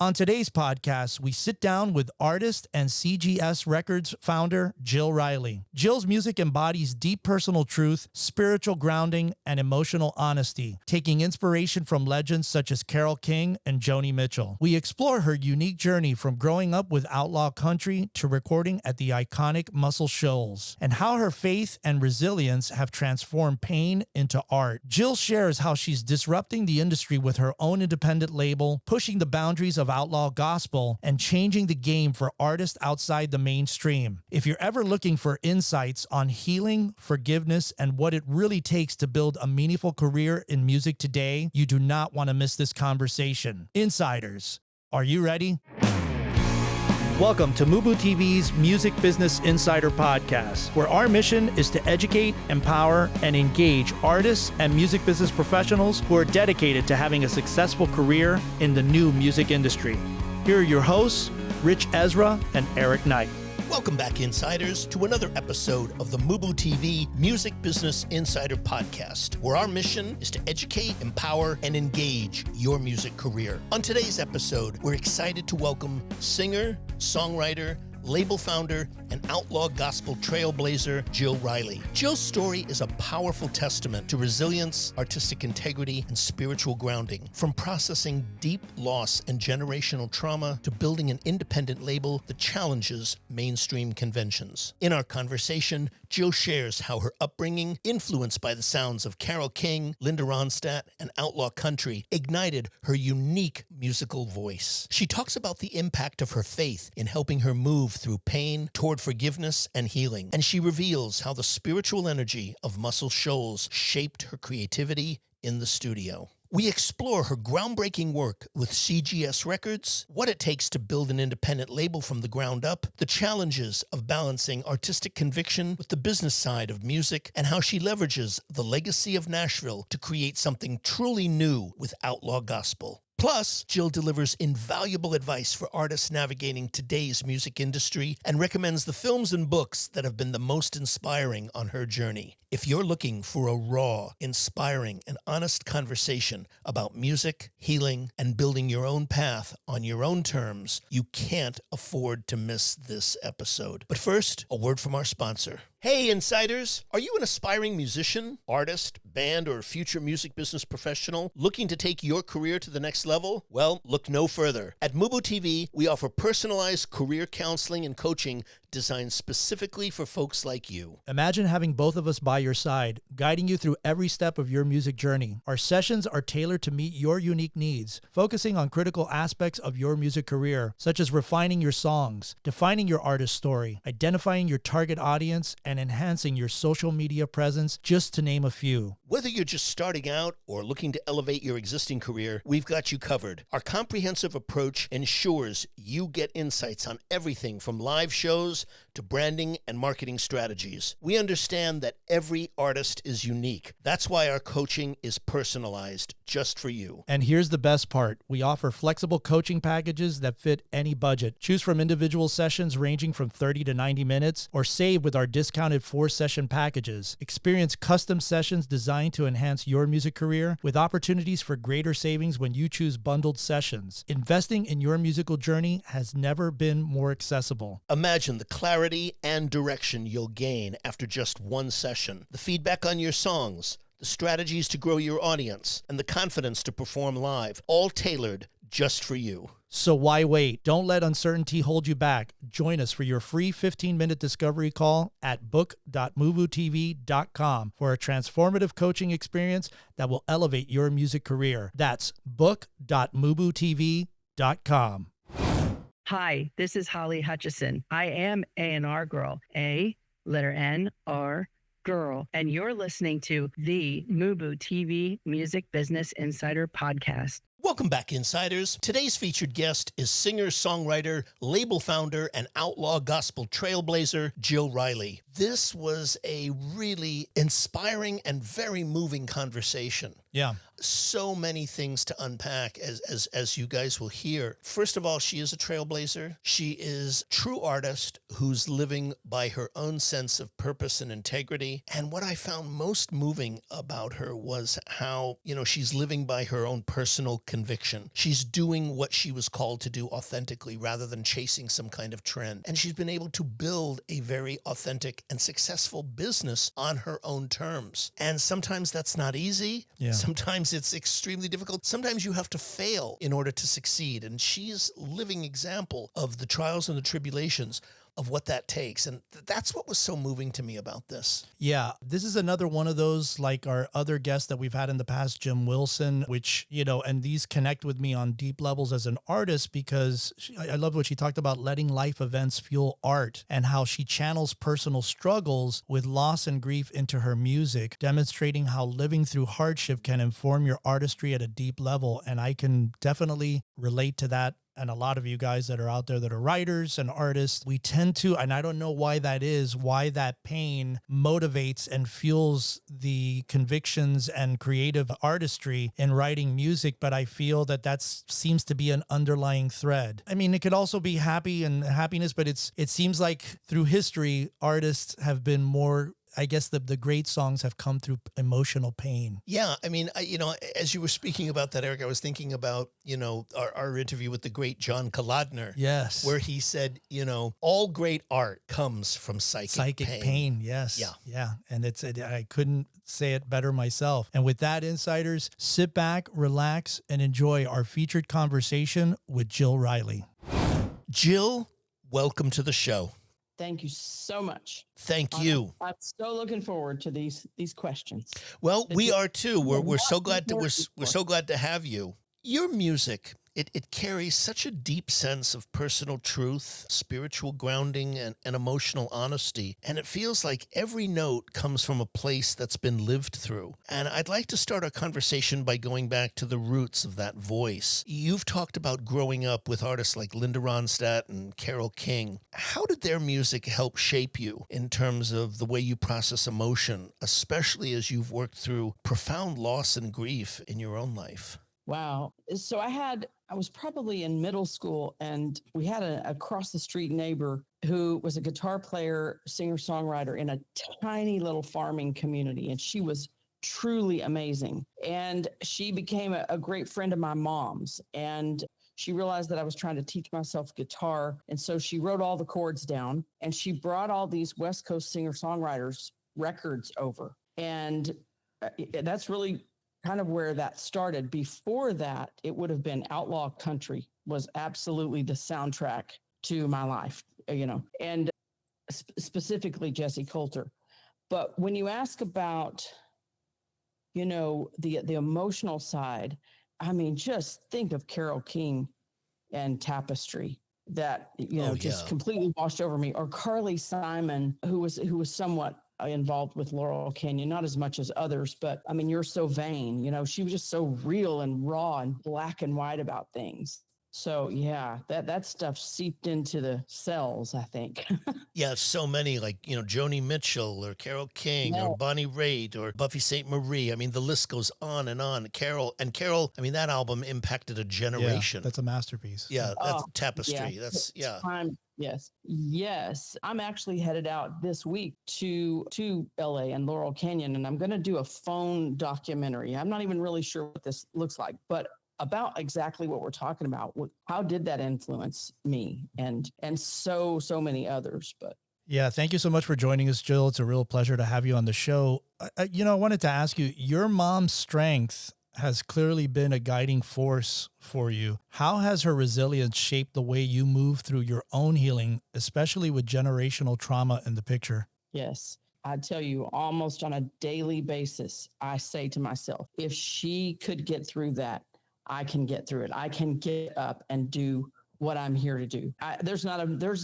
On today's podcast, we sit down with artist and CGS Records founder Jill Riley. Jill's music embodies deep personal truth, spiritual grounding, and emotional honesty, taking inspiration from legends such as Carole King and Joni Mitchell. We explore her unique journey from growing up with outlaw country to recording at the iconic Muscle Shoals, and how her faith and resilience have transformed pain into art. Jill shares how she's disrupting the industry with her own independent label, pushing the boundaries of Outlaw Gospel, and changing the game for artists outside the mainstream. If you're ever looking for insights on healing, forgiveness, and what it really takes to build a meaningful career in music today, you do not want to miss this conversation. Insiders, are you ready? Welcome to MUBUTV's Music Business Insider Podcast, where our mission is to educate, empower, and engage artists and music business professionals who are dedicated to having a successful career in the new music industry. Here are your hosts, Ritch, Esra, and Eric Knight. Welcome back, Insiders, to another episode of the MUBUTV Music Business Insider Podcast, where our mission is to educate, empower, and engage your music career. On today's episode, we're excited to welcome singer, songwriter, label founder, and outlaw gospel trailblazer, Jill Riley. Jill's story is a powerful testament to resilience, artistic integrity, and spiritual grounding. From processing deep loss and generational trauma to building an independent label that challenges mainstream conventions. In our conversation, Jill shares how her upbringing, influenced by the sounds of Carole King, Linda Ronstadt, and outlaw country, ignited her unique musical voice. She talks about the impact of her faith in helping her move through pain toward forgiveness and healing. And she reveals how the spiritual energy of Muscle Shoals shaped her creativity in the studio. We explore her groundbreaking work with CGS Records, what it takes to build an independent label from the ground up, the challenges of balancing artistic conviction with the business side of music, and how she leverages the legacy of Nashville to create something truly new with Outlaw Gospel. Plus, Jill delivers invaluable advice for artists navigating today's music industry and recommends the films and books that have been the most inspiring on her journey. If you're looking for a raw, inspiring, and honest conversation about music, healing, and building your own path on your own terms, you can't afford to miss this episode. But first, a word from our sponsor. Hey, Insiders! Are you an aspiring musician, artist, band, or future music business professional looking to take your career to the next level? Well, look no further. At MUBUTV, we offer personalized career counseling and coaching designed specifically for folks like you. Imagine having both of us by your side, guiding you through every step of your music journey. Our sessions are tailored to meet your unique needs, focusing on critical aspects of your music career, such as refining your songs, defining your artist story, identifying your target audience, and enhancing your social media presence, just to name a few. Whether you're just starting out or looking to elevate your existing career, we've got you covered. Our comprehensive approach ensures you get insights on everything from live shows to branding and marketing strategies. We understand that every artist is unique. That's why our coaching is personalized just for you. And here's the best part. We offer flexible coaching packages that fit any budget. Choose from individual sessions ranging from 30 to 90 minutes, or save with our discounted 4-session packages. Experience custom sessions designed to enhance your music career, with opportunities for greater savings when you choose bundled sessions. Investing in your musical journey has never been more accessible. Imagine the clarity and direction you'll gain after just one session. The feedback on your songs, the strategies to grow your audience, and the confidence to perform live, all tailored just for you. So why wait? Don't let uncertainty hold you back. Join us for your free 15-minute discovery call at book.mubutv.com for a transformative coaching experience that will elevate your music career. That's book.mubutv.com. Hi, this is Holly Hutchison. I am A&R Girl, A, letter N, R, Girl, and you're listening to the MUBUTV Music Business Insider Podcast. Welcome back, Insiders. Today's featured guest is singer, songwriter, label founder, and outlaw gospel trailblazer, Jill Riley. This was a really inspiring and very moving conversation. Yeah. So many things to unpack, as you guys will hear. First of all, she is a trailblazer. She is a true artist who's living by her own sense of purpose and integrity. And what I found most moving about her was how, she's living by her own personal conviction conviction. She's doing what she was called to do authentically rather than chasing some kind of trend. And she's been able to build a very authentic and successful business on her own terms. And sometimes that's not easy. Yeah. Sometimes it's extremely difficult. Sometimes you have to fail in order to succeed. And she's a living example of the trials and the tribulations of what that takes. And that's what was so moving to me about this. Yeah, this is another one of those, like our other guests that we've had in the past, Jim Wilson, which, and these connect with me on deep levels as an artist because I love what she talked about, letting life events fuel art and how she channels personal struggles with loss and grief into her music, demonstrating how living through hardship can inform your artistry at a deep level. And I can definitely relate to that. And a lot of you guys that are out there that are writers and artists, we tend to, and I don't know why that is, why that pain motivates and fuels the convictions and creative artistry in writing music. But I feel that seems to be an underlying thread. I mean, it could also be happiness, but it seems like through history, artists have been more, I guess the great songs have come through emotional pain. Yeah. I mean, as you were speaking about that, Eric, I was thinking about, our interview with the great John Kalodner. Yes. Where he said, all great art comes from psychic pain. Yes. Yeah. Yeah. And I couldn't say it better myself. And with that, insiders, sit back, relax, and enjoy our featured conversation with Jill Riley. Jill, welcome to the show. Thank you so much. Thank you. I'm so looking forward to these questions. Well, we are too. We're so glad we're so glad to have you. Your music, it carries such a deep sense of personal truth, spiritual grounding, and emotional honesty. And it feels like every note comes from a place that's been lived through. And I'd like to start our conversation by going back to the roots of that voice. You've talked about growing up with artists like Linda Ronstadt and Carole King. How did their music help shape you in terms of the way you process emotion, especially as you've worked through profound loss and grief in your own life? Wow. So I was probably in middle school, and we had a across the street neighbor who was a guitar player, singer-songwriter in a tiny little farming community. And she was truly amazing. And she became a great friend of my mom's. And she realized that I was trying to teach myself guitar. And so she wrote all the chords down, and she brought all these West Coast singer-songwriters records over. And that's really kind of where that started. Before that, it would have been Outlaw Country was absolutely the soundtrack to my life, and specifically Jesse Coulter. But when you ask about, the emotional side, I mean, just think of Carole King and Tapestry that, just completely washed over me, or Carly Simon, who was somewhat involved with Laurel Canyon, not as much as others, but I mean, You're So Vain, she was just so real and raw and black and white about things. So yeah, that stuff seeped into the cells, I think. Yeah, so many like, Joni Mitchell or Carole King or Bonnie Raitt or Buffy St. Marie. I mean, the list goes on and on. Carole, I mean, that album impacted a generation. Yeah, that's a masterpiece. Yeah, that's Tapestry. Yeah. Yes. I'm actually headed out this week to LA and Laurel Canyon, and I'm going to do a phone documentary. I'm not even really sure what this looks like, but about exactly what we're talking about. How did that influence me and so many others? But yeah, thank you so much for joining us, Jill. It's a real pleasure to have you on the show. I wanted to ask you, your mom's strength has clearly been a guiding force for you. How has her resilience shaped the way you move through your own healing, especially with generational trauma in the picture? Yes. I tell you, almost on a daily basis, I say to myself, if she could get through that, I can get through it. I can get up and do what I'm here to do. There's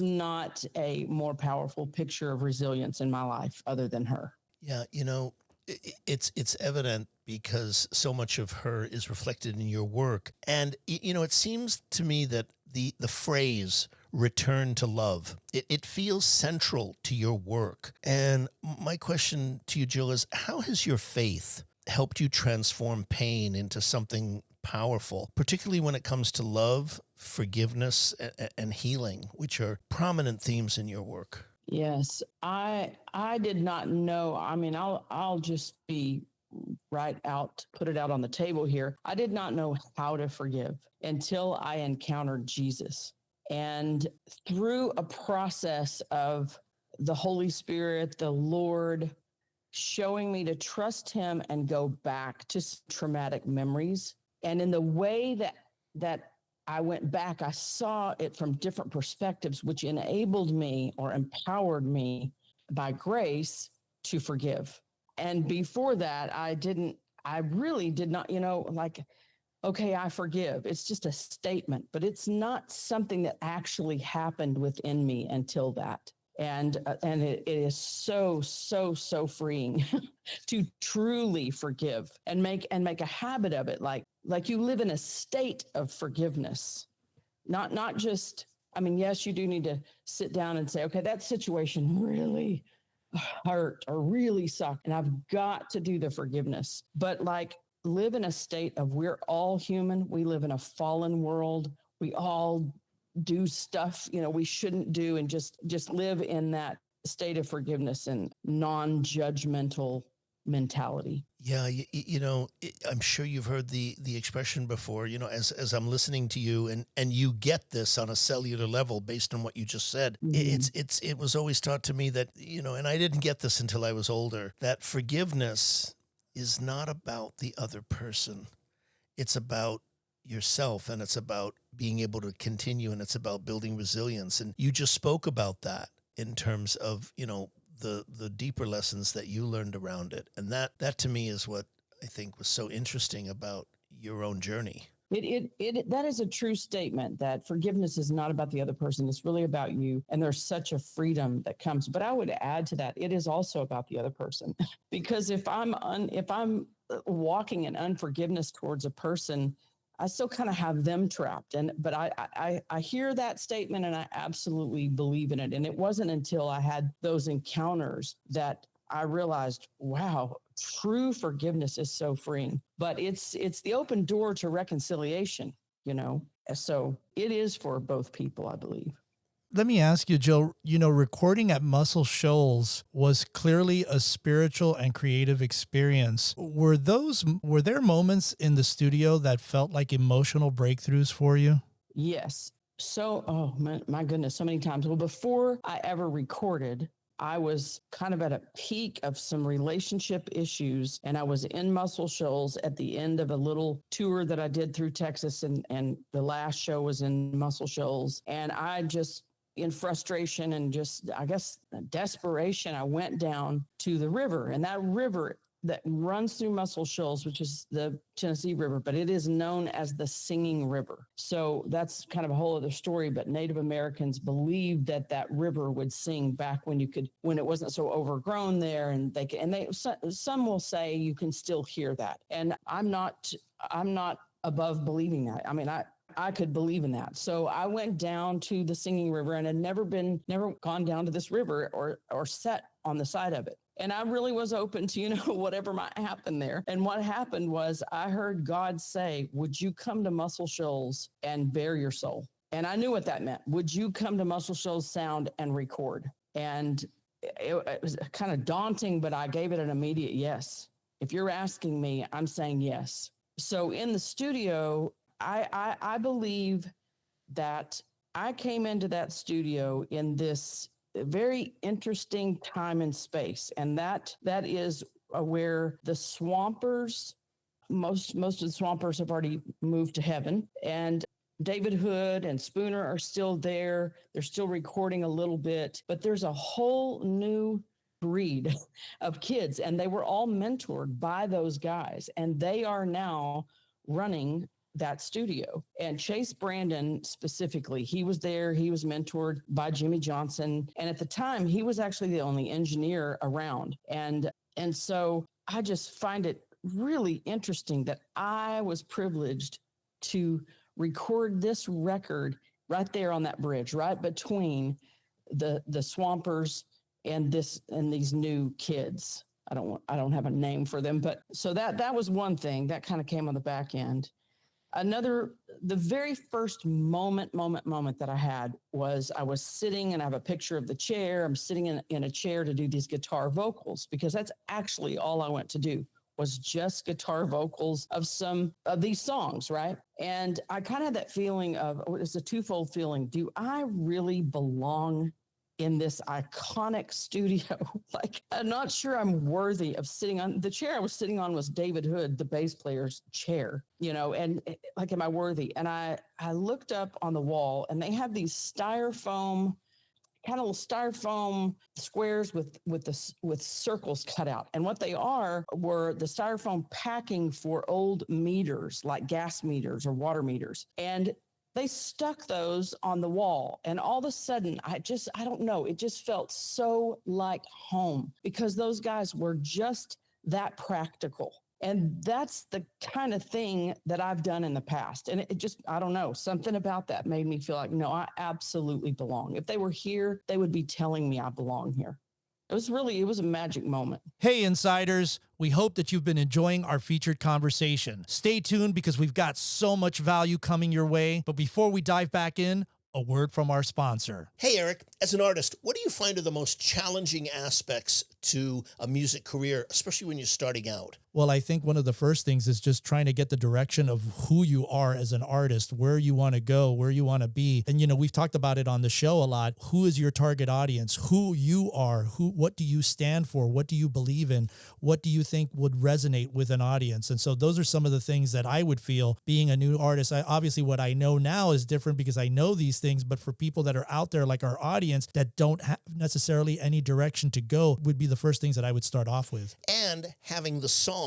not a more powerful picture of resilience in my life other than her. Yeah, it's evident because so much of her is reflected in your work. And, it seems to me that the phrase return to love, it feels central to your work. And my question to you, Jill, is how has your faith helped you transform pain into something powerful, particularly when it comes to love, forgiveness, and healing, which are prominent themes in your work? Yes, I did not know. I mean, I'll just be put it out on the table here. I did not know how to forgive until I encountered Jesus. And through a process of the Holy Spirit, the Lord, showing me to trust him and go back to traumatic memories. And in the way that I went back, I saw it from different perspectives, which enabled me or empowered me by grace to forgive. And before that, I really did not, okay, I forgive. It's just a statement, but it's not something that actually happened within me until that. And it is so freeing to truly forgive and make a habit of it. Like you live in a state of forgiveness, not just, yes, you do need to sit down and say, okay, that situation really hurt or really sucked, and I've got to do the forgiveness. But live in a state of, we're all human. We live in a fallen world. We all do stuff, we shouldn't do, and just live in that state of forgiveness and non-judgmental mentality. Yeah, I'm sure you've heard the expression before, as I'm listening to you and you get this on a cellular level based on what you just said. Mm-hmm. It was always taught to me that, and I didn't get this until I was older, that forgiveness is not about the other person. It's about yourself, and it's about being able to continue, and it's about building resilience. And you just spoke about that in terms of, the deeper lessons that you learned around it. And that to me is what I think was so interesting about your own journey. That is a true statement, that forgiveness is not about the other person. It's really about you. And there's such a freedom that comes. But I would add to that, it is also about the other person. Because if I'm walking in unforgiveness towards a person, I still kind of have them trapped. But I hear that statement, and I absolutely believe in it. And it wasn't until I had those encounters that I realized, wow, true forgiveness is so freeing. But it's the open door to reconciliation, So it is for both people, I believe. Let me ask you, Jill, recording at Muscle Shoals was clearly a spiritual and creative experience. Were there moments in the studio that felt like emotional breakthroughs for you? Yes. So, oh my goodness, so many times. Well, before I ever recorded, I was kind of at a peak of some relationship issues, and I was in Muscle Shoals at the end of a little tour that I did through Texas, and the last show was in Muscle Shoals. And I just, in frustration and just, I guess, desperation, I went down to the river, and that river that runs through Muscle Shoals, which is the Tennessee River, but it is known as the Singing River. So that's kind of a whole other story, but Native Americans believed that river would sing back when it wasn't so overgrown there. And some will say you can still hear that. And I'm not above believing that. I could believe in that. So I went down to the Singing River and had never gone down to this river or sat on the side of it. And I really was open to, whatever might happen there. And what happened was I heard God say, would you come to Muscle Shoals and bare your soul? And I knew what that meant. Would you come to Muscle Shoals Sound and record? And it was kind of daunting, but I gave it an immediate yes. If you're asking me, I'm saying yes. So in the studio, I believe that I came into that studio in this very interesting time and space. And that is where the Swampers, most of the Swampers have already moved to heaven. And David Hood and Spooner are still there. They're still recording a little bit, but there's a whole new breed of kids. And they were all mentored by those guys. And they are now running that studio. And Chase Brandon specifically, he was there. He was mentored by Jimmy Johnson. And at the time, he was actually the only engineer around. And so I just find it really interesting that I was privileged to record this record right there on that bridge, right between the Swampers and these new kids. I don't have a name for them, but so that was one thing that kind of came on the back end. The very first moment that I had was I was sitting, and I have a picture of the chair. I'm sitting in a chair to do these guitar vocals, because that's actually all I went to do was just guitar vocals of some of these songs, right? And I kind of had that feeling of, it's a twofold feeling. Do I really belong in this iconic studio? Like, I'm not sure I'm worthy of sitting on the chair I was sitting on was David Hood, the bass player's chair, and like, am I worthy? And I looked up on the wall and they have these styrofoam squares with circles cut out. And what they were the styrofoam packing for old meters, like gas meters or water meters. And they stuck those on the wall. And all of a sudden, I don't know, it just felt so like home because those guys were just that practical. And that's the kind of thing that I've done in the past. And it just, I don't know, something about that made me feel like, no, I absolutely belong. If they were here, they would be telling me I belong here. It was a magic moment. Hey, insiders. We hope that you've been enjoying our featured conversation. Stay tuned because we've got so much value coming your way. But before we dive back in, a word from our sponsor. Hey, Eric, as an artist, what do you find are the most challenging aspects to a music career, especially when you're starting out? Well, I think one of the first things is just trying to get the direction of who you are as an artist, where you want to go, where you want to be. And, we've talked about it on the show a lot. Who is your target audience? Who you are? What do you stand for? What do you believe in? What do you think would resonate with an audience? And so those are some of the things that I would feel being a new artist. Obviously, what I know now is different because I know these things, but for people that are out there like our audience that don't have necessarily any direction to go would be the first things that I would start off with. And having the songs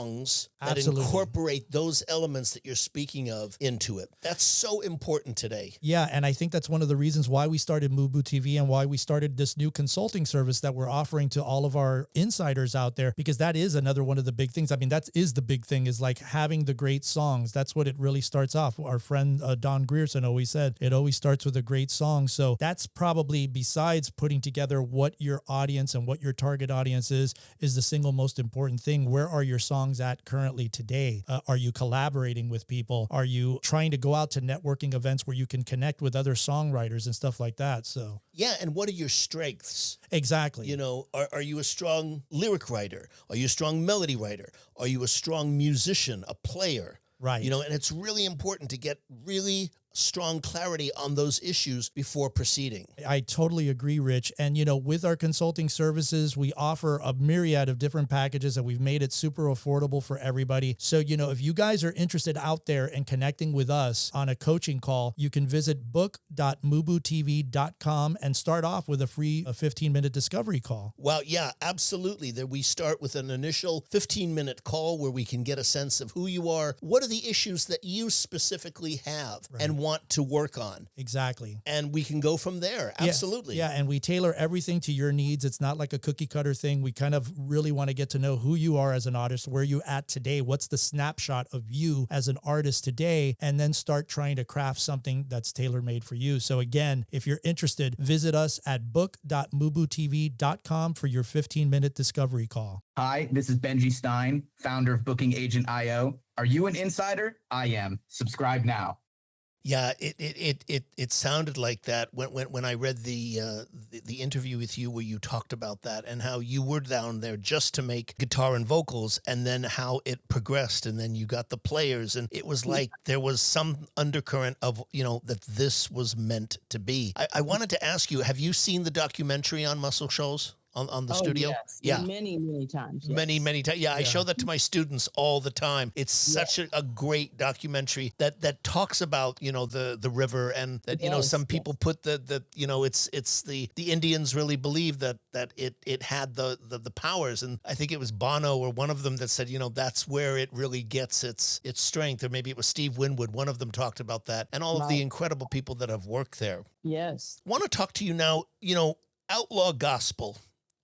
that Absolutely. incorporate those elements that you're speaking of into it. That's so important today. Yeah, and I think that's one of the reasons why we started MUBUTV and why we started this new consulting service that we're offering to all of our insiders out there, because that is another one of the big things. I mean, that is the big thing, is like having the great songs. That's what it really starts off. Our friend Don Grierson always said, it always starts with a great song. So that's probably, besides putting together what your audience and what your target audience is the single most important thing. Where are your songs at currently today? Are you collaborating with people? Are you trying to go out to networking events where you can connect with other songwriters and stuff like that? So yeah, and what are your strengths? Exactly. Are you a strong lyric writer? Are you a strong melody writer? Are you a strong musician, a player? Right. And it's really important to get really strong clarity on those issues before proceeding. I totally agree, Rich. And, with our consulting services, we offer a myriad of different packages and we've made it super affordable for everybody. So, if you guys are interested out there in connecting with us on a coaching call, you can visit book.mubutv.com and start off with a free 15-minute discovery call. Well, yeah, absolutely. We start with an initial 15-minute call where we can get a sense of who you are, what are the issues that you specifically have, right, and want to work on. Exactly. And we can go from there. Absolutely. Yeah, and we tailor everything to your needs. It's not like a cookie cutter thing. We kind of really want to get to know who you are as an artist, where you at today, what's the snapshot of you as an artist today, and then start trying to craft something that's tailor-made for you. So again, if you're interested, visit us at book.mubutv.com for your 15-minute discovery call. Hi, this is Benji Stein, founder of Booking Agent IO. Are you an insider? I am. Subscribe now. Yeah, it sounded like that when I read the interview with you where you talked about that and how you were down there just to make guitar and vocals, and then how it progressed, and then you got the players, and it was like there was some undercurrent of that this was meant to be. I wanted to ask you, have you seen the documentary on Muscle Shoals? On the studio? Yes. Yeah. Many times. Yes. Many times. Yeah, I show that to my students all the time. It's such a great documentary that talks about, the river, and that, some people put it's the Indians really believe that it had the powers. And I think it was Bono or one of them that said, that's where it really gets its strength. Or maybe it was Steve Winwood. One of them talked about that, and all of the incredible people that have worked there. Yes. Want to talk to you now, Outlaw Gospel,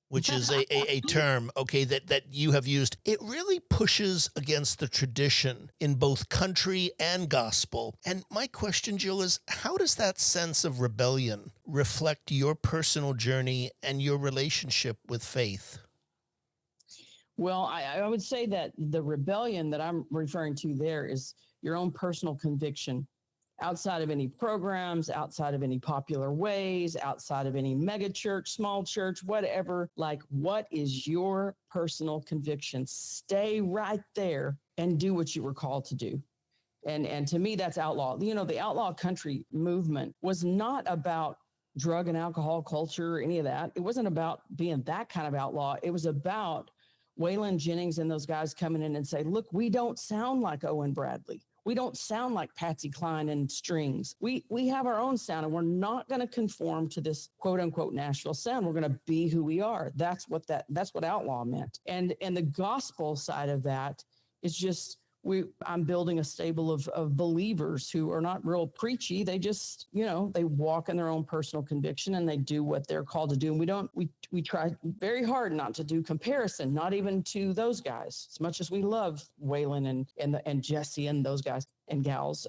which is a term, okay, that you have used. It really pushes against the tradition in both country and gospel. And my question, Jill, is how does that sense of rebellion reflect your personal journey and your relationship with faith? Well, I would say that the rebellion that I'm referring to there is your own personal conviction outside of any programs, outside of any popular ways, outside of any mega church, small church, whatever. Like, what is your personal conviction? Stay right there and do what you were called to do. And to me, that's outlaw. You know, the outlaw country movement was not about drug and alcohol culture or any of that. It wasn't about being that kind of outlaw. It was about Waylon Jennings and those guys coming in and say, look, we don't sound like Owen Bradley. We don't sound like Patsy Cline and strings. We have our own sound, and we're not going to conform to this quote unquote Nashville sound. We're going to be who we are. That's what outlaw meant. And the gospel side of that is just, I'm building a stable of believers who are not real preachy. They just, they walk in their own personal conviction and they do what they're called to do. And we try very hard not to do comparison, not even to those guys, as much as we love Waylon and Jesse and those guys and gals.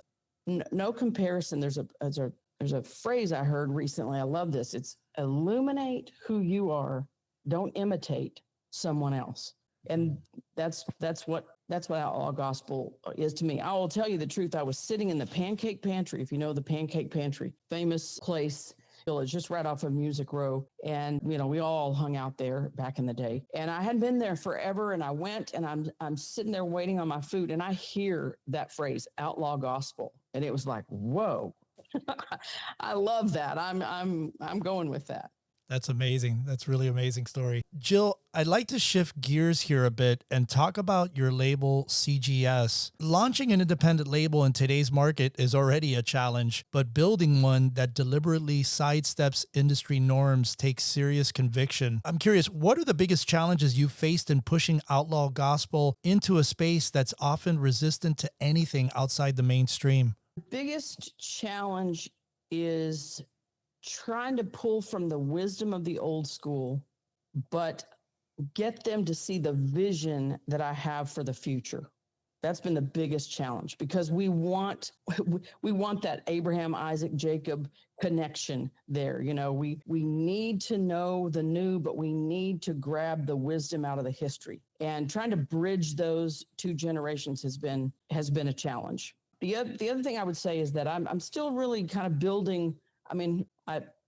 No comparison. There's a phrase I heard recently. I love this. It's illuminate who you are. Don't imitate someone else. And that's what Outlaw Gospel is to me. I will tell you the truth. I was sitting in the Pancake Pantry, if you know the Pancake Pantry, famous place, village, just right off of Music Row. And, we all hung out there back in the day. And I hadn't been there forever. And I went and I'm sitting there waiting on my food. And I hear that phrase, Outlaw Gospel. And it was like, whoa, I love that. I'm going with that. That's amazing. That's really amazing story. Jill, I'd like to shift gears here a bit and talk about your label, CGS. Launching an independent label in today's market is already a challenge, but building one that deliberately sidesteps industry norms takes serious conviction. I'm curious, what are the biggest challenges you faced in pushing Outlaw Gospel into a space that's often resistant to anything outside the mainstream? The biggest challenge is trying to pull from the wisdom of the old school, but get them to see the vision that I have for the future. That's been the biggest challenge, because we want that Abraham, Isaac, Jacob connection there. We need to know the new, but we need to grab the wisdom out of the history. And trying to bridge those two generations has been a challenge. The other thing I would say is that I'm still really kind of building.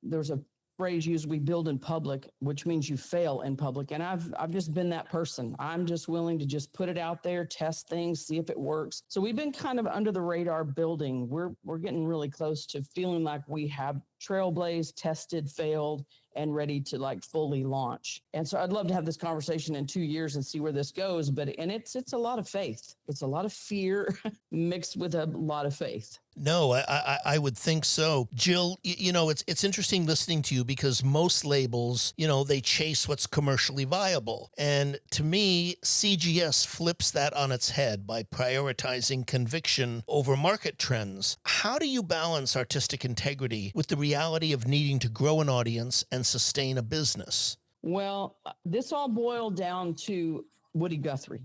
There's a phrase used, we build in public, which means you fail in public. And I've just been that person. I'm just willing to just put it out there, test things, see if it works. So we've been kind of under the radar building. We're getting really close to feeling like we have trailblazed, tested, failed, and ready to fully launch. And so I'd love to have this conversation in 2 years and see where this goes. And it's a lot of faith. It's a lot of fear mixed with a lot of faith. No, I would think so. Jill, it's interesting listening to you, because most labels, they chase what's commercially viable. And to me, CGS flips that on its head by prioritizing conviction over market trends. How do you balance artistic integrity with the reality of needing to grow an audience and sustain a business? Well, this all boiled down to Woody Guthrie.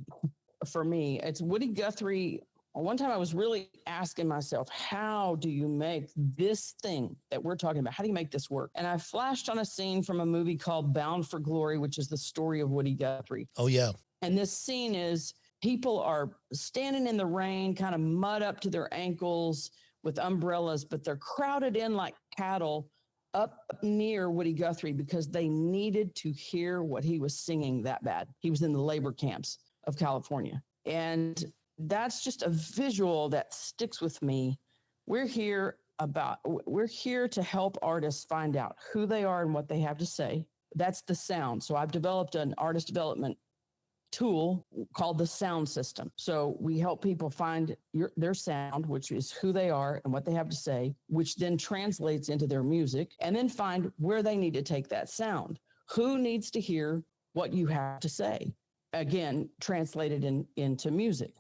For me, it's Woody Guthrie. One time I was really asking myself, how do you make this thing that we're talking about? How do you make this work? And I flashed on a scene from a movie called Bound for Glory, which is the story of Woody Guthrie. Oh, yeah. And this scene is people are standing in the rain, kind of mud up to their ankles with umbrellas, but they're crowded in like cattle up near Woody Guthrie because they needed to hear what he was singing that bad. He was in the labor camps of California. And that's just a visual that sticks with me. We're here to help artists find out who they are and what they have to say. That's the sound. So I've developed an artist development tool called the sound system. So we help people find their sound, which is who they are and what they have to say, which then translates into their music, and then find where they need to take that sound. Who needs to hear what you have to say? Again, translated into music.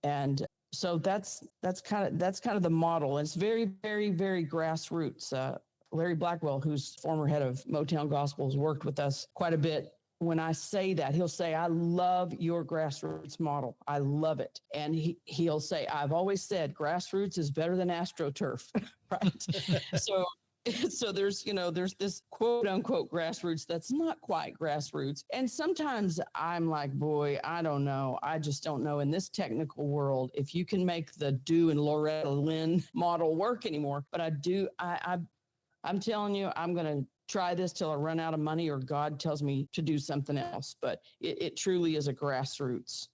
And so that's kind of the model. And it's very, very, very grassroots. Larry Blackwell, who's former head of Motown Gospel, has worked with us quite a bit. When I say that, he'll say, I love your grassroots model. I love it. And he'll say, I've always said grassroots is better than AstroTurf, right? So there's this quote unquote grassroots that's not quite grassroots. And sometimes I'm like, boy, I don't know. I just don't know in this technical world if you can make the Do and Loretta Lynn model work anymore. But I'm telling you, I'm going to try this till I run out of money or God tells me to do something else. But it truly is a grassroots,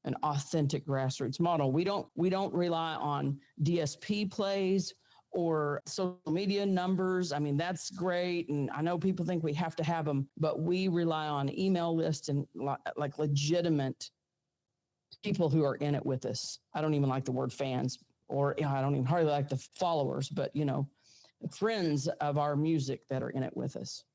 an authentic grassroots model. We don't rely on DSP plays or social media numbers. I mean, that's great. And I know people think we have to have them, but we rely on email lists and like legitimate people who are in it with us. I don't even like the word fans, or I don't even hardly like the followers, but friends of our music that are in it with us.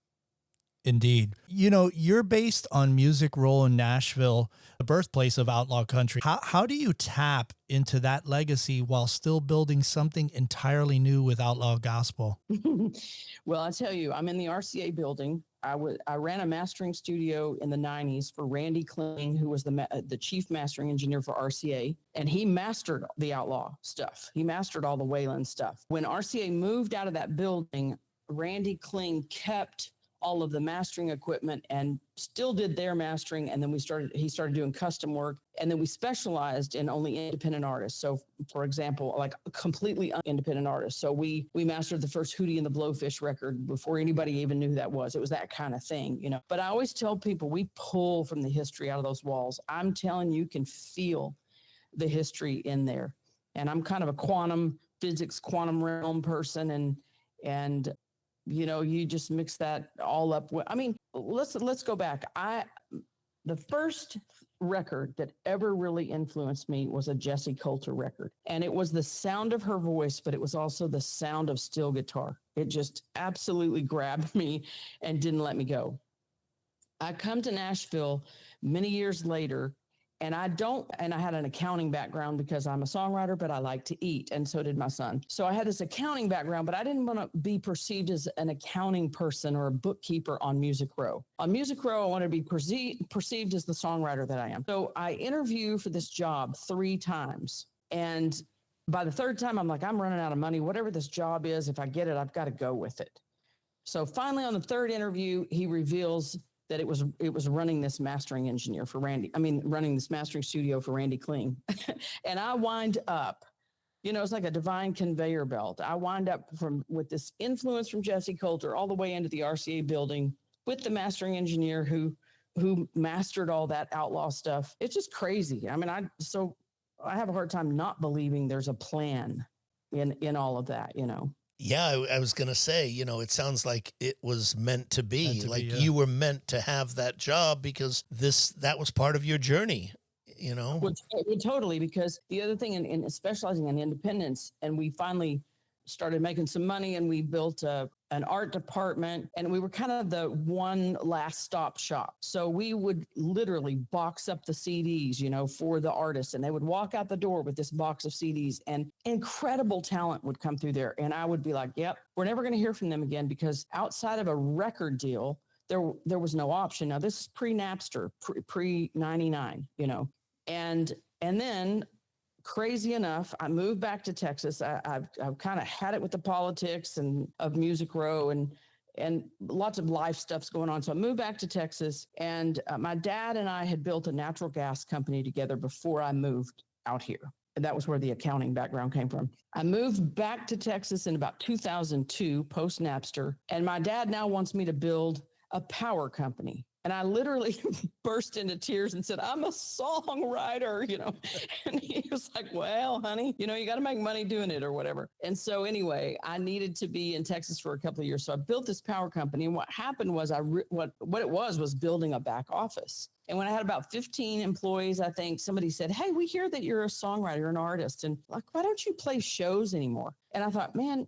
Indeed. You're based on Music Row in Nashville, the birthplace of outlaw country. How do you tap into that legacy while still building something entirely new with Outlaw Gospel? Well, I tell you, I'm in the RCA building. I ran a mastering studio in the 90s for Randy Kling, who was the chief mastering engineer for RCA, and he mastered the Outlaw stuff. He mastered all the Waylon stuff. When RCA moved out of that building, Randy Kling kept all of the mastering equipment and still did their mastering. And then he started doing custom work. And then we specialized in only independent artists. So for example, like completely independent artists. So we mastered the first Hootie and the Blowfish record before anybody even knew who that was. It was that kind of thing, But I always tell people we pull from the history out of those walls. I'm telling you, can feel the history in there. And I'm kind of a quantum physics, quantum realm person. And you just mix that all up. Let's go back. The first record that ever really influenced me was a Jessie Coulter record. And it was the sound of her voice, but it was also the sound of steel guitar. It just absolutely grabbed me and didn't let me go. I come to Nashville many years later, and I had an accounting background because I'm a songwriter, but I like to eat. And so did my son. So I had this accounting background, but I didn't want to be perceived as an accounting person or a bookkeeper on Music Row. On Music Row, I wanted to be perceived as the songwriter that I am. So I interviewed for this job 3 times. And by the 3rd time, I'm like, I'm running out of money. Whatever this job is, if I get it, I've got to go with it. So finally on the 3rd interview, he reveals that it was running this mastering engineer for running this mastering studio for Randy Kling. And I wind up, it's like a divine conveyor belt. I wind up with this influence from Jessie Coulter all the way into the RCA building with the mastering engineer who mastered all that outlaw stuff. It's just crazy. I have a hard time not believing there's a plan in all of that, Yeah, I was going to say, it sounds like it was meant to be. You were meant to have that job because that was part of your journey, Well, totally, because the other thing in specializing in independence, and we finally started making some money and we built an art department, and we were kind of the one last stop shop. So we would literally box up the CDs, for the artists, and they would walk out the door with this box of CDs, and incredible talent would come through there. And I would be like, yep, we're never going to hear from them again, because outside of a record deal, there was no option. Now this is pre-Napster, pre-99, and then crazy enough, I moved back to Texas. I've kind of had it with the politics and of Music Row and lots of life stuff's going on. So I moved back to Texas, and my dad and I had built a natural gas company together before I moved out here. And that was where the accounting background came from. I moved back to Texas in about 2002, post Napster, and my dad now wants me to build a power company. And I literally burst into tears and said, I'm a songwriter, and he was like, well, honey, you got to make money doing it or whatever. And so anyway, I needed to be in Texas for a couple of years. So I built this power company. And what happened was what it was building a back office. And when I had about 15 employees, I think somebody said, hey, we hear that you're a songwriter, an artist. And like, why don't you play shows anymore? And I thought, man,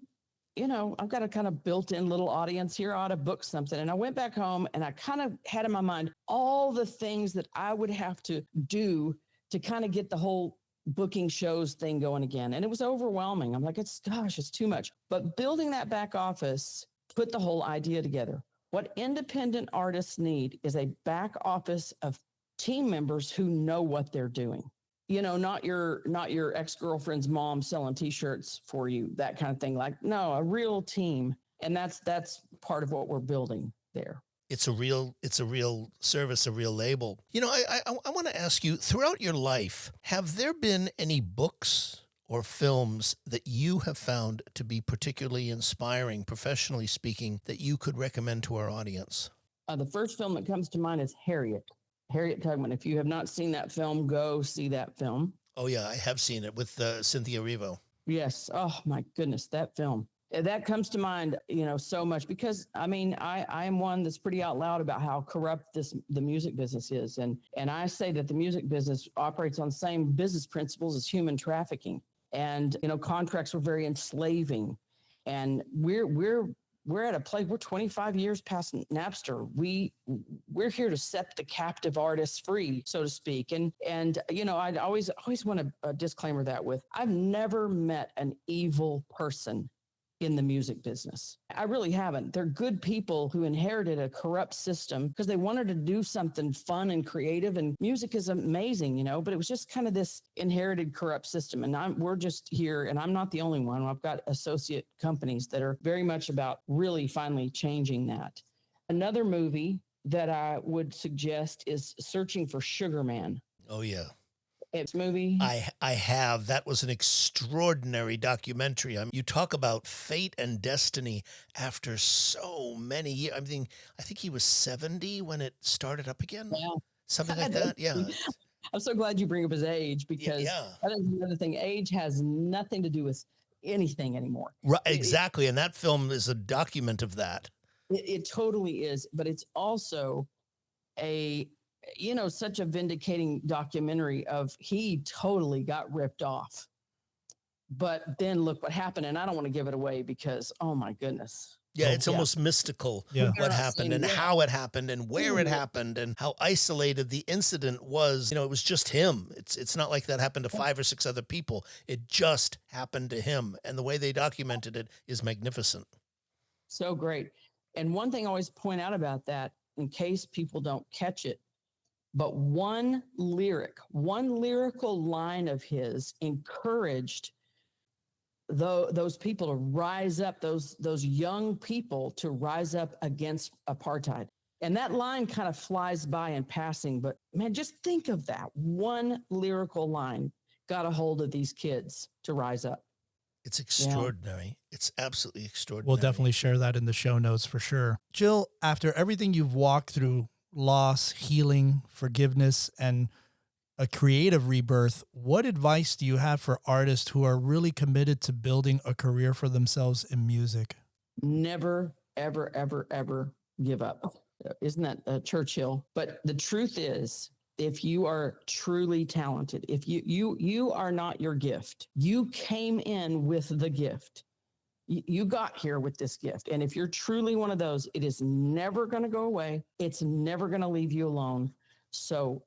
I've got a kind of built-in little audience here. I ought to book something. And I went back home and I kind of had in my mind all the things that I would have to do to kind of get the whole booking shows thing going again. And it was overwhelming. I'm like, it's too much. But building that back office put the whole idea together. What independent artists need is a back office of team members who know what they're doing. Not your ex-girlfriend's mom selling T-shirts for you, that kind of thing. Like, no, a real team And that's part of what we're building there. It's a real service, a real label. You know, I want to ask you, throughout your life, have there been any books or films that you have found to be particularly inspiring, professionally speaking, that you could recommend to our audience? The first film that comes to mind is Harriet Tubman. If you have not seen that film, go see that film. Oh, yeah, I have seen it with Cynthia Erivo. Yes. Oh, my goodness, that film. That comes to mind, so much because, I mean, I am one that's pretty out loud about how corrupt the music business is. And I say that the music business operates on the same business principles as human trafficking. And, contracts were very enslaving. And we're at a place, we're 25 years past Napster. We're here to set the captive artists free, so to speak. And I'd always want to disclaimer that with, I've never met an evil person in the music business. I really haven't. They're good people who inherited a corrupt system because they wanted to do something fun and creative, and music is amazing, but it was just kind of this inherited corrupt system. And we're just here, and I'm not the only one. I've got associate companies that are very much about really finally changing that. Another movie that I would suggest is Searching for Sugar Man. Oh, yeah. It's movie. I have. That was an extraordinary documentary. You talk about fate and destiny after so many years. I think he was 70 when it started up again. Yeah. Something like that. Yeah. I'm so glad you bring up his age, because that is another thing. Age has nothing to do with anything anymore. Right. Exactly. And that film is a document of that. It totally is. But it's also such a vindicating documentary of he totally got ripped off. But then look what happened. And I don't want to give it away because, oh my goodness. Yeah, it's almost mystical what happened and how it happened and where it happened and how isolated the incident was. It was just him. It's not like that happened to 5 or 6 other people. It just happened to him. And the way they documented it is magnificent. So great. And one thing I always point out about that, in case people don't catch it, but one lyrical line of his encouraged those people to rise up, those young people to rise up against apartheid. And that line kind of flies by in passing, but man, just think of that. One lyrical line got a hold of these kids to rise up. It's extraordinary. Yeah. It's absolutely extraordinary. We'll definitely share that in the show notes for sure. Jill, after everything you've walked through, loss, healing, forgiveness, and a creative rebirth, what advice do you have for artists who are really committed to building a career for themselves in music? Never, ever, ever, ever give up. Isn't that Churchill? But the truth is, if you are truly talented, if you are not your gift, you came in with the gift. You got here with this gift. And if you're truly one of those, it is never going to go away. It's never going to leave you alone. So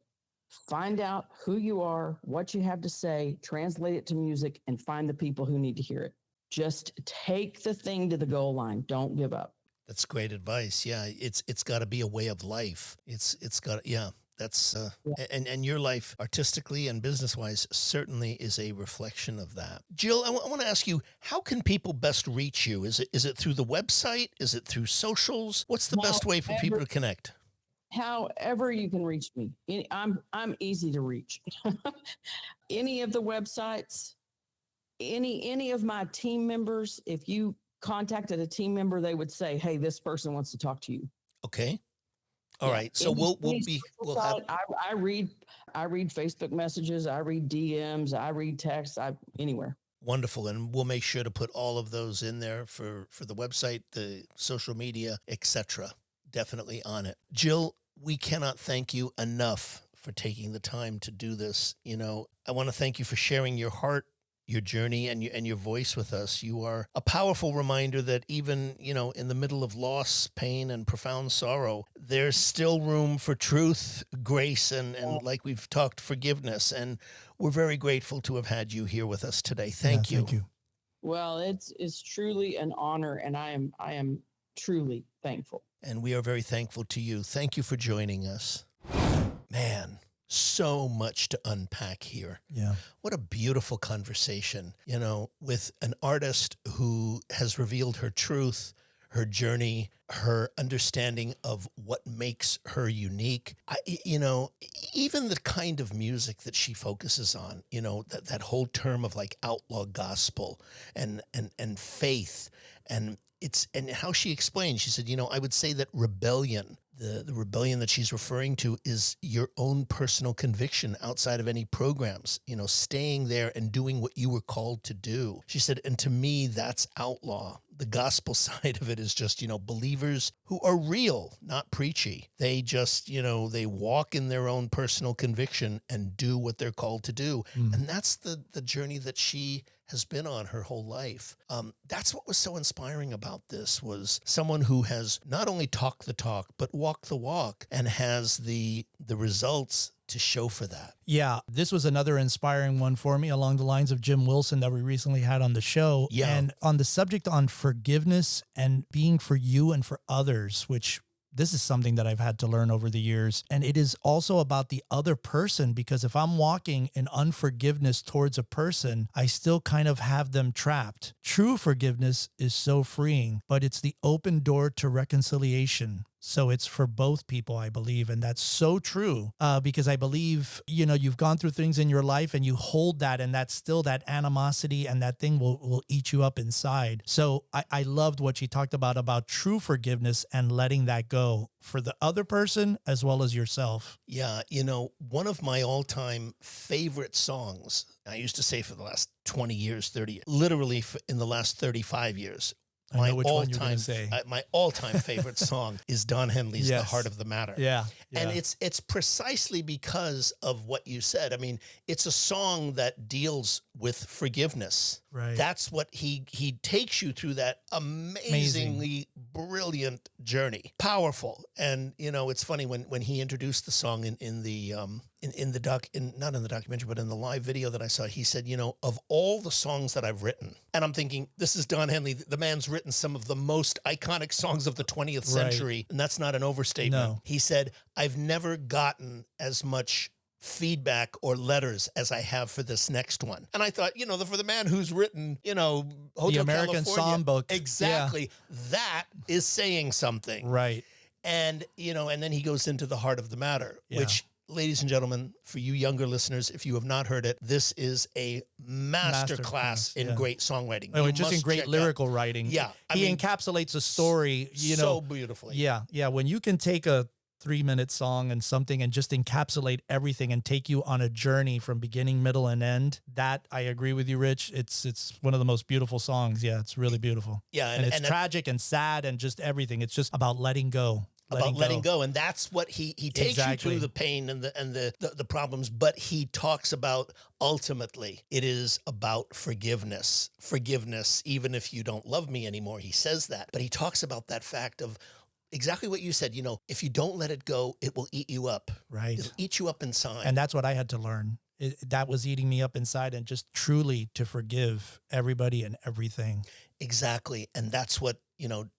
find out who you are, what you have to say, translate it to music, and find the people who need to hear it. Just take the thing to the goal line. Don't give up. That's great advice. Yeah. It's got to be a way of life. It's got, yeah. That's and your life artistically and business-wise certainly is a reflection of that. Jill, I want to ask you, how can people best reach you? Is it through the website? Is it through socials? What's the best way for people to connect? However you can reach me. I'm easy to reach. Any of the websites, any of my team members, if you contacted a team member, they would say, "Hey, this person wants to talk to you." Okay. All right. So we'll have. I read Facebook messages. I read DMs. I read texts. Anywhere. Wonderful. And we'll make sure to put all of those in there for the website, the social media, etc. Definitely on it. Jill, we cannot thank you enough for taking the time to do this. I want to thank you for sharing your heart, your journey, and your voice with us. You are a powerful reminder that even, in the middle of loss, pain, and profound sorrow, there's still room for truth, grace, and like we've talked, forgiveness. And we're very grateful to have had you here with us today. Thank you. Thank you. Well, it's truly an honor, and I am truly thankful. And we are very thankful to you. Thank you for joining us. Man. So much to unpack here. Yeah. What a beautiful conversation, with an artist who has revealed her truth, her journey, her understanding of what makes her unique. Even the kind of music that she focuses on, that whole term of like outlaw gospel and faith, and how she explained, she said, I would say that rebellion, the rebellion that she's referring to, is your own personal conviction outside of any programs, staying there and doing what you were called to do. She said, and to me, that's outlaw. The gospel side of it is just, believers who are real, not preachy. They just, they walk in their own personal conviction and do what they're called to do. And that's the journey that she has been on her whole life. That's what was so inspiring about this, was someone who has not only talked the talk, but walked the walk, and has the results to show for that. Yeah, this was another inspiring one for me, along the lines of Jim Wilson that we recently had on the show. Yeah. And on the subject on forgiveness and being for you and for others, which this is something that I've had to learn over the years. And it is also about the other person, because if I'm walking in unforgiveness towards a person, I still kind of have them trapped. True forgiveness is so freeing, but it's the open door to reconciliation. So it's for both people, I believe. And that's so true, because I believe, you've gone through things in your life and you hold that, and that's still that animosity, and that thing will eat you up inside. So I loved what she talked about true forgiveness and letting that go for the other person as well as yourself. Yeah. One of my all-time favorite songs, I used to say for the last 20 years, 30 years, literally in the last 35 years, I know which one you're going to say. My all-time favorite song is Don Henley's Yes. The Heart of the Matter. Yeah. And it's precisely because of what you said. I mean, it's a song that deals with forgiveness. Right. That's what he takes you through, that amazingly brilliant journey. Powerful. And it's funny when he introduced the song not in the documentary, but in the live video that I saw, he said, of all the songs that I've written, and I'm thinking, this is Don Henley, the man's written some of the most iconic songs of the 20th century, and that's not an overstatement. No. He said, I've never gotten as much feedback or letters as I have for this next one. And I thought, for the man who's written, Hotel The American California, Songbook. exactly, that is saying something. Right. And, and then he goes into the heart of the matter, Yeah. which, ladies and gentlemen, for you younger listeners, if you have not heard it, this is a masterclass in yeah. great songwriting. Oh, You and just in must great check lyrical writing. Yeah, He encapsulates a story, so beautifully. Yeah. Yeah. When you can take a 3-minute song and something and just encapsulate everything and take you on a journey from beginning, middle, and end, that I agree with you, Ritch. It's one of the most beautiful songs. Yeah. It's really beautiful. Yeah. And it's tragic and sad and just everything. It's just about letting go. Letting go. And that's what he takes you through the pain and the problems, but he talks about, ultimately, it is about forgiveness, even if you don't love me anymore. He says that, but he talks about that fact of exactly what you said. If you don't let it go, it will eat you up. Right. It'll eat you up inside. And that's what I had to learn. That was eating me up inside, and just truly to forgive everybody and everything. Exactly. And that's what,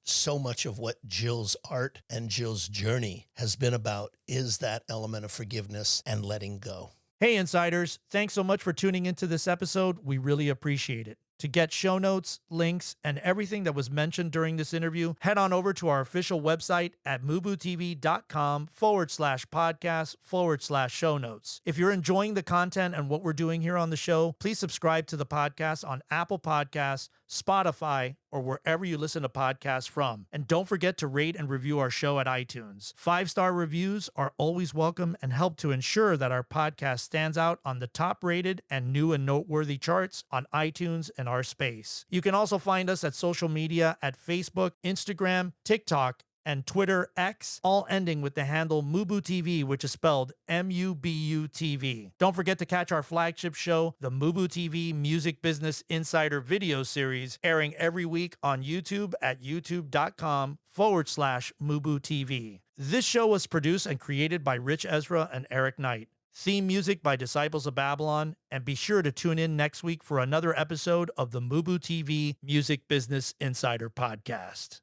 so much of what Jill's art and Jill's journey has been about, is that element of forgiveness and letting go. Hey, Insiders, thanks so much for tuning into this episode. We really appreciate it. To get show notes, links, and everything that was mentioned during this interview, head on over to our official website at MUBUTV.com/podcast/show notes. If you're enjoying the content and what we're doing here on the show, please subscribe to the podcast on Apple Podcasts, Spotify, or wherever you listen to podcasts from. And don't forget to rate and review our show at iTunes. 5-star reviews are always welcome and help to ensure that our podcast stands out on the top-rated and new and noteworthy charts on iTunes and our space. You can also find us at social media at Facebook, Instagram, TikTok, and Twitter X, all ending with the handle MUBUTV, which is spelled MUBUTV. Don't forget to catch our flagship show, the MUBUTV Music Business Insider video series, airing every week on YouTube at youtube.com/MUBUTV. This show was produced and created by Ritch, Esra, and Eric Knight. Theme music by Disciples of Babylon, and be sure to tune in next week for another episode of the MUBUTV Music Business Insider Podcast.